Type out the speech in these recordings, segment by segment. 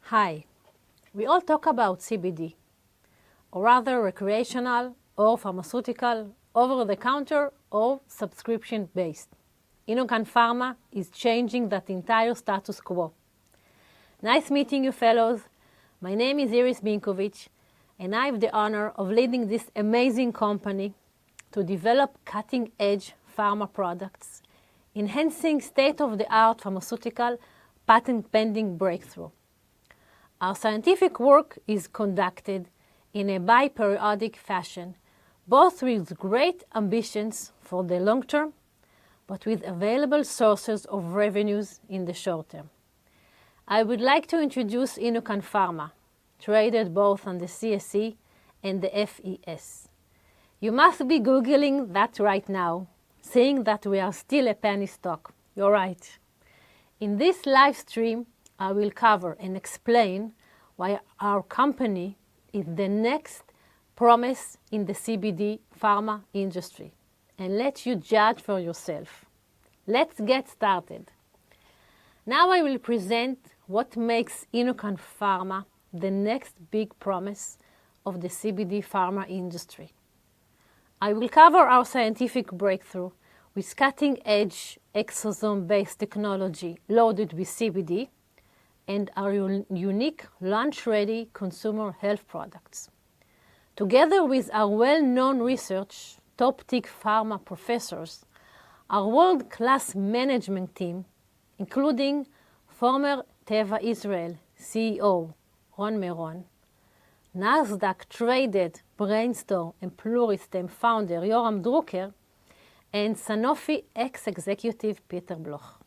Hi, we all talk about CBD, or rather recreational or pharmaceutical, over-the-counter or subscription-based. InnoCan Pharma is changing that entire status quo. Nice meeting you, fellows. My name is Iris Bincovich, and I have the honor of leading this amazing company to develop cutting-edge pharma products, enhancing state-of-the-art pharmaceutical patent-pending breakthrough. Our scientific work is conducted in a bi-periodic fashion, both with great ambitions for the long term, but with available sources of revenues in the short term. I would like to introduce InnoCan Pharma, traded both on the CSE and the FES. You must be Googling that right now, seeing that we are still a penny stock. You're right. In this live stream, I will cover and explain why our company is the next promise in the CBD pharma industry, and let you judge for yourself. Let's get started. Now I will present what makes InnoCan Pharma the next big promise of the CBD pharma industry. I will cover our scientific breakthrough with cutting-edge exosome-based technology loaded with CBD and our unique launch-ready consumer health products. Together with our well-known research, top-tier pharma professors, our world-class management team, including former TEVA Israel CEO Mayron, NASDAQ-traded brainstorm and pluristem founder Yoram Drucker, and Sanofi ex-executive Peter Bloch.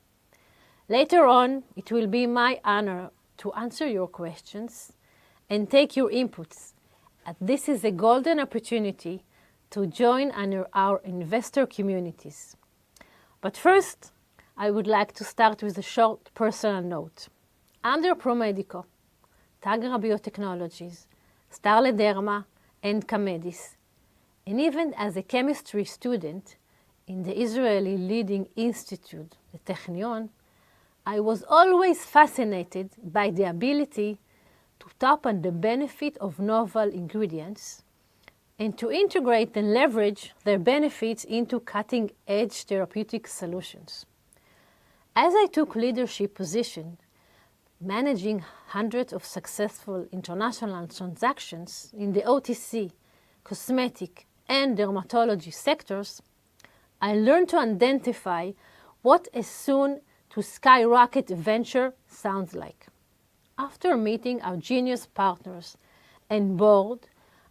Later on, it will be my honor to answer your questions and take your inputs. And this is a golden opportunity to join our investor communities. But first, I would like to start with a short personal note. Under ProMedico, Tagra Biotechnologies, Starle Derma, and Camedis, and even as a chemistry student in the Israeli leading institute, the Technion, I was always fascinated by the ability to tap on the benefit of novel ingredients and to integrate and leverage their benefits into cutting-edge therapeutic solutions. As I took leadership position, managing hundreds of successful international transactions in the OTC, cosmetic, and dermatology sectors, I learned to identify what a soon-to-skyrocket venture sounds like. After meeting our genius partners and board,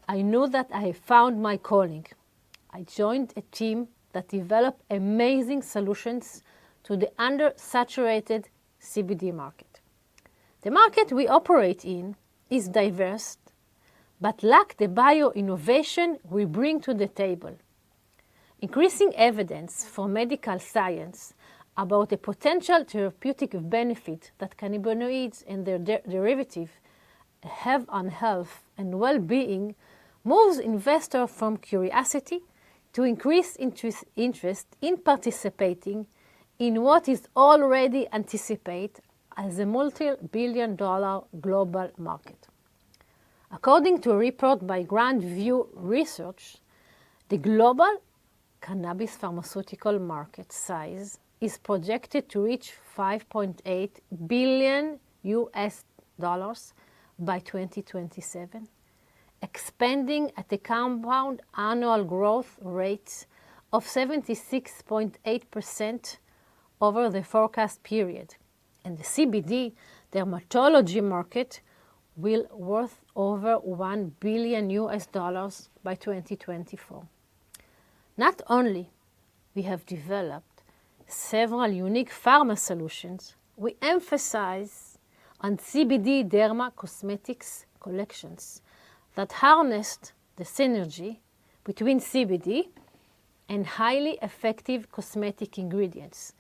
I knew that I had found my calling. I joined a team that developed amazing solutions to the undersaturated CBD market. The market we operate in is diverse, but lacks the bio-innovation we bring to the table. Increasing evidence for medical science about the potential therapeutic benefit that cannabinoids and their derivatives have on health and well-being moves investors from curiosity to increased interest in participating in what is already anticipated as a multi-billion-dollar global market. According to a report by Grand View Research, the global cannabis pharmaceutical market size is projected to reach $5.8 billion by 2027, expanding at a compound annual growth rate of 76.8% over the forecast period. And the CBD dermatology market will worth over $1 billion by 2024. Not only we have developed several unique pharma solutions, we emphasize on CBD derma cosmetics collections that harnessed the synergy between CBD and highly effective cosmetic ingredients.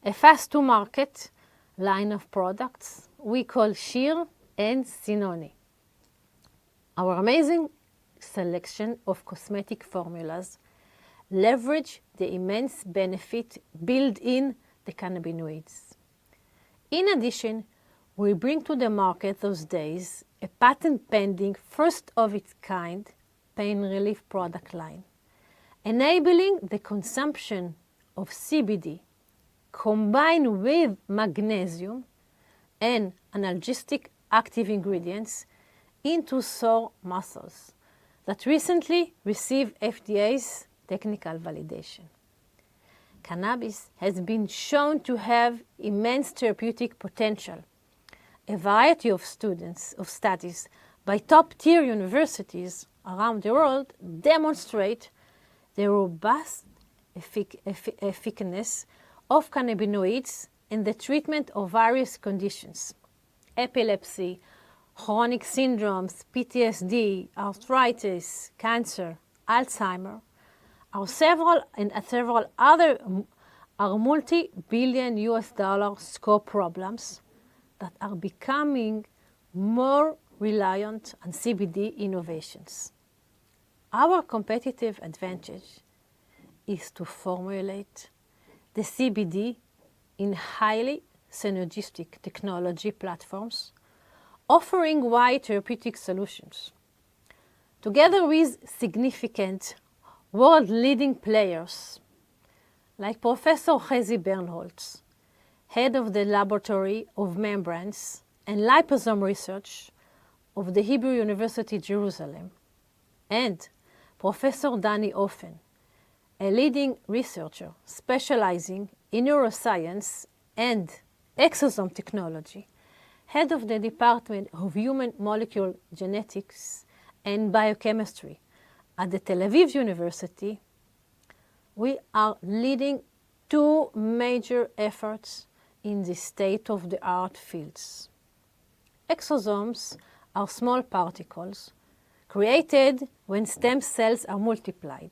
A fast-to-market line of products we call Sheer and Sinoni. Our amazing selection of cosmetic formulas leverage the immense benefit built in the cannabinoids. In addition, we bring to the market those days a patent-pending, first-of-its-kind pain relief product line, enabling the consumption of CBD combined with magnesium and analgesic active ingredients into sore muscles that recently received FDA's technical validation. Cannabis has been shown to have immense therapeutic potential. A variety of studies by top-tier universities around the world demonstrate the robust effectiveness of cannabinoids in the treatment of various conditions: epilepsy, chronic syndromes, PTSD, arthritis, cancer, Alzheimer, several other multi-billion US dollar scope problems that are becoming more reliant on CBD innovations. Our competitive advantage is to formulate the CBD in highly synergistic technology platforms, offering wide therapeutic solutions. Together with significant world-leading players like Professor Chezi Bernholz, head of the Laboratory of Membranes and Liposome Research of the Hebrew University Jerusalem, and Professor Danny Ofen, a leading researcher specializing in neuroscience and exosome technology, head of the Department of Human Molecular Genetics and Biochemistry at the Tel Aviv University, we are leading two major efforts in the state-of-the-art fields. Exosomes are small particles created when stem cells are multiplied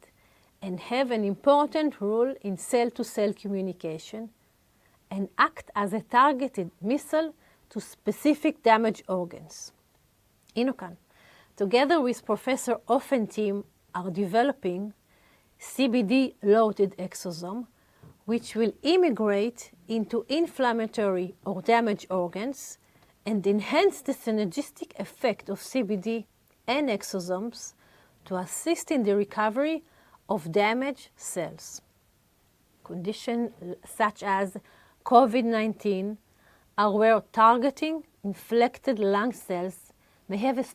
and have an important role in cell-to-cell communication and act as a targeted missile to specific damaged organs. InnoCan, together with Professor Ofen team, are developing CBD-loaded exosome, which will immigrate into inflammatory or damaged organs and enhance the synergistic effect of CBD and exosomes to assist in the recovery of damaged cells. Conditions such as COVID-19 are where targeting infected lung cells may have a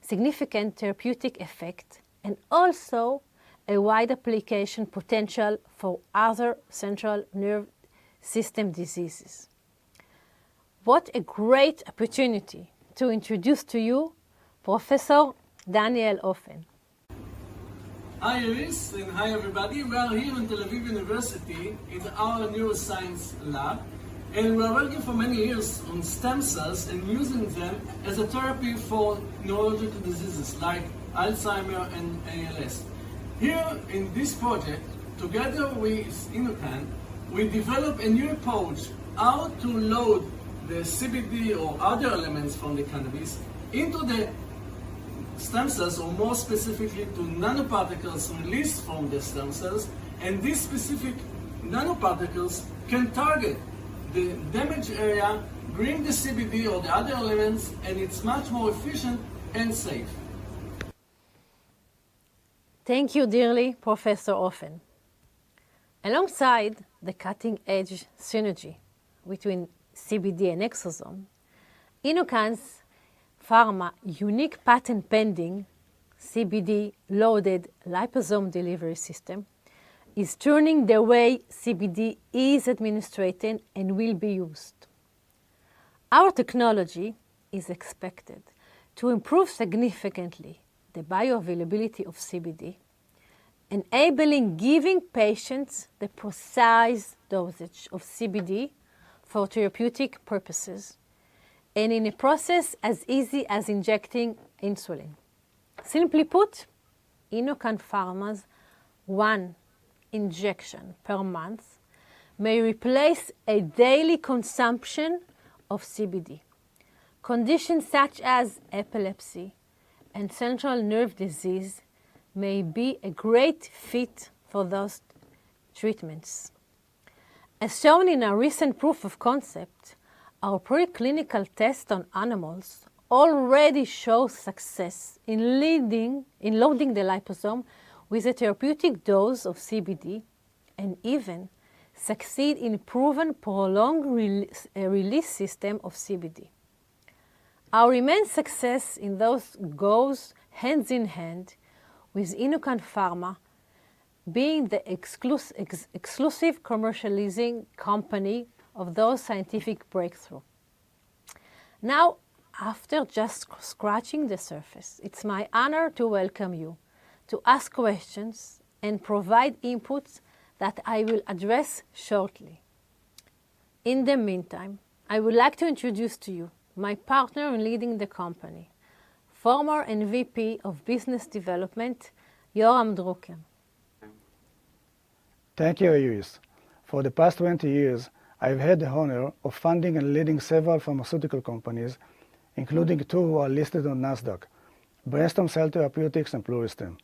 significant therapeutic effect and also a wide application potential for other central nerve system diseases. What a great opportunity to introduce to you Professor Daniel Ofen. Hi Iris, and hi everybody. We are here in Tel Aviv University in our neuroscience lab, and we are working for many years on stem cells and using them as a therapy for neurological diseases like Alzheimer and ALS. Here in this project, together with InnoCan, we develop a new approach how to load the CBD or other elements from the cannabis into the stem cells, or more specifically to nanoparticles released from the stem cells, and these specific nanoparticles can target the damaged area, bring the CBD or the other elements, and it's much more efficient and safe. Thank you dearly, Professor Ofen. Alongside the cutting-edge synergy between CBD and exosome, InnoCan Pharma unique patent-pending CBD-loaded liposome delivery system is turning the way CBD is administered and will be used. Our technology is expected to improve significantly the bioavailability of CBD, enabling giving patients the precise dosage of CBD for therapeutic purposes, and in a process as easy as injecting insulin. Simply put, InnoCan Pharma's one injection per month may replace a daily consumption of CBD. Conditions such as epilepsy and central nerve disease may be a great fit for those treatments. As shown in our recent proof of concept, our preclinical test on animals already shows success in loading the liposome with a therapeutic dose of CBD, and even succeed in proven prolonged release system of CBD. Our immense success in those goes hands in hand with InnoCan Pharma being the exclusive commercializing company of those scientific breakthroughs. Now, after just scratching the surface, it's my honor to welcome you, to ask questions and provide inputs that I will address shortly. In the meantime, I would like to introduce to you my partner in leading the company, former VP of Business Development, Yoram Drucker. Thank you, Iris. For the past 20 years, I've had the honor of funding and leading several pharmaceutical companies, including two who are listed on NASDAQ, Brainstorm Cell Therapeutics and Pluristem.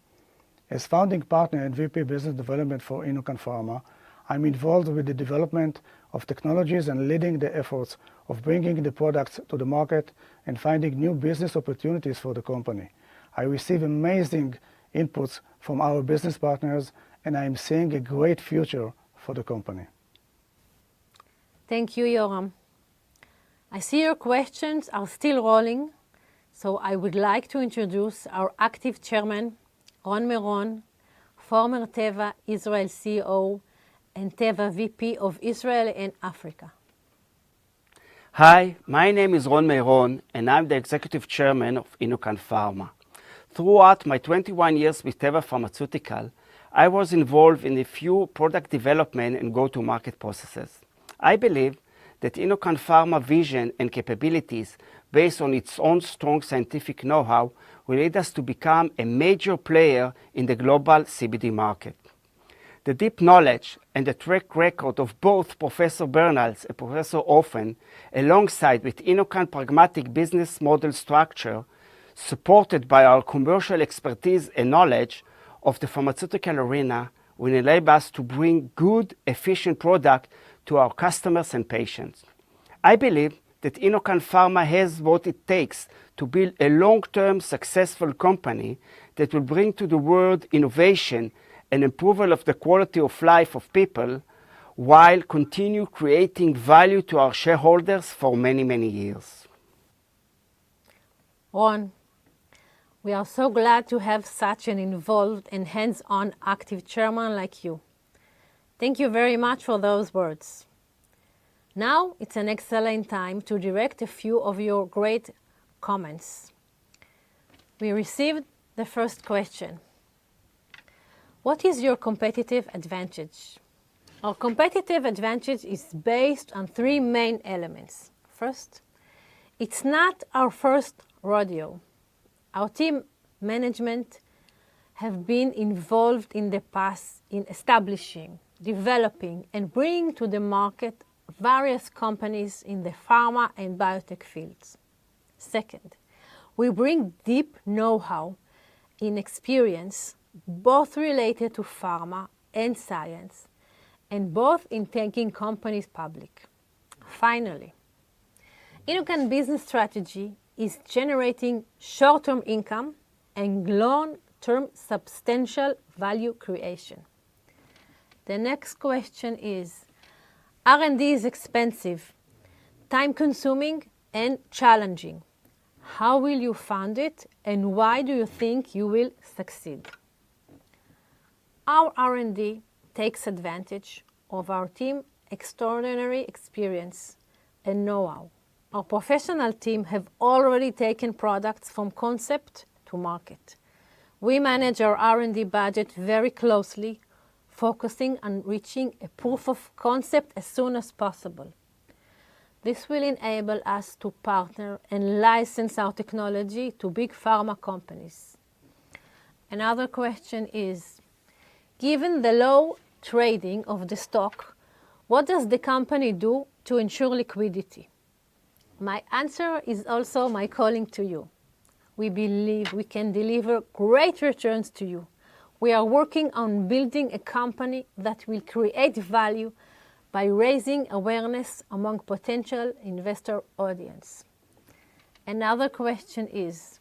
As founding partner and VP Business Development for InnoCan Pharma, I'm involved with the development of technologies and leading the efforts of bringing the products to the market and finding new business opportunities for the company. I receive amazing inputs from our business partners, and I am seeing a great future for the company. Thank you, Yoram. I see your questions are still rolling, so I would like to introduce our active chairman, Ron Mayron, former TEVA Israel CEO and TEVA VP of Israel and Africa. Hi, my name is Ron Mayron, and I'm the Executive Chairman of InnoCan Pharma. Throughout my 21 years with TEVA Pharmaceutical, I was involved in a few product development and go-to-market processes. I believe that InnoCan Pharma vision and capabilities, based on its own strong scientific know-how, will lead us to become a major player in the global CBD market. The deep knowledge and the track record of both Professor Bernals and Professor Offen, alongside with InnoCan pragmatic business model structure, supported by our commercial expertise and knowledge of the pharmaceutical arena, will enable us to bring good, efficient product to our customers and patients. I believe that InnoCan Pharma has what it takes to build a long-term successful company that will bring to the world innovation and approval of the quality of life of people, while continue creating value to our shareholders for many, many years. Ron, we are so glad to have such an involved and hands-on active chairman like you. Thank you very much for those words. Now it's an excellent time to direct a few of your great comments. We received the first question. What is your competitive advantage? Our competitive advantage is based on three main elements. First, it's not our first rodeo. Our team management have been involved in the past in establishing, developing, and bringing to the market various companies in the pharma and biotech fields. Second, we bring deep know-how in experience, both related to pharma and science, and both in taking companies public. Finally, InnoCan business strategy is generating short-term income and long-term substantial value creation. The next question is, R&D is expensive, time-consuming, and challenging. How will you fund it, and why do you think you will succeed? Our R&D takes advantage of our team's extraordinary experience and know-how. Our professional team have already taken products from concept to market. We manage our R&D budget very closely, focusing on reaching a proof of concept as soon as possible. This will enable us to partner and license our technology to big pharma companies. Another question is, given the low trading of the stock, what does the company do to ensure liquidity? My answer is also my calling to you. We believe we can deliver great returns to you. We are working on building a company that will create value by raising awareness among potential investor audience. Another question is,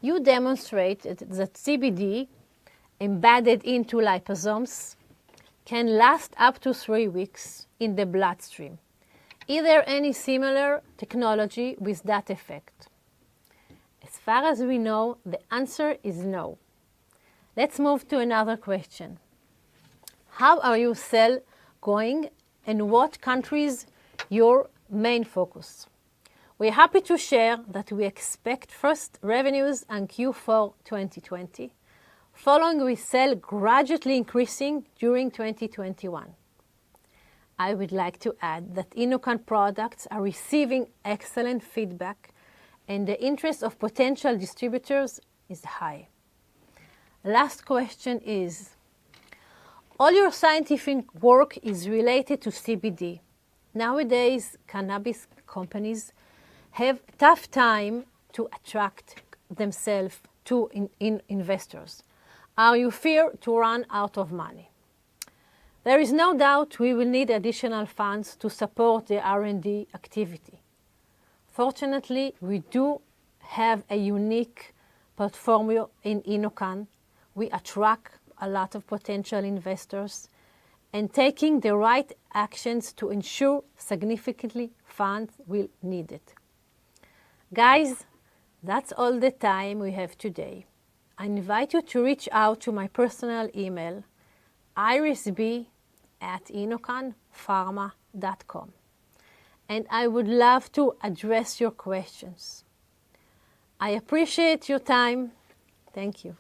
you demonstrated that CBD embedded into liposomes can last up to 3 weeks in the bloodstream. Is there any similar technology with that effect? As far as we know, the answer is no. Let's move to another question. How are your sales going, and what countries your main focus? We're happy to share that we expect first revenues in Q4 2020, following with sales gradually increasing during 2021. I would like to add that InnoCan products are receiving excellent feedback and the interest of potential distributors is high. Last question is, all your scientific work is related to CBD. Nowadays, cannabis companies have a tough time to attract themselves to investors. Are you fear to run out of money? There is no doubt we will need additional funds to support the R&D activity. Fortunately, we do have a unique portfolio in InnoCan. We attract a lot of potential investors and taking the right actions to ensure significantly funds will need it. Guys, that's all the time we have today. I invite you to reach out to my personal email, irisb@innocanpharma.com. And I would love to address your questions. I appreciate your time. Thank you.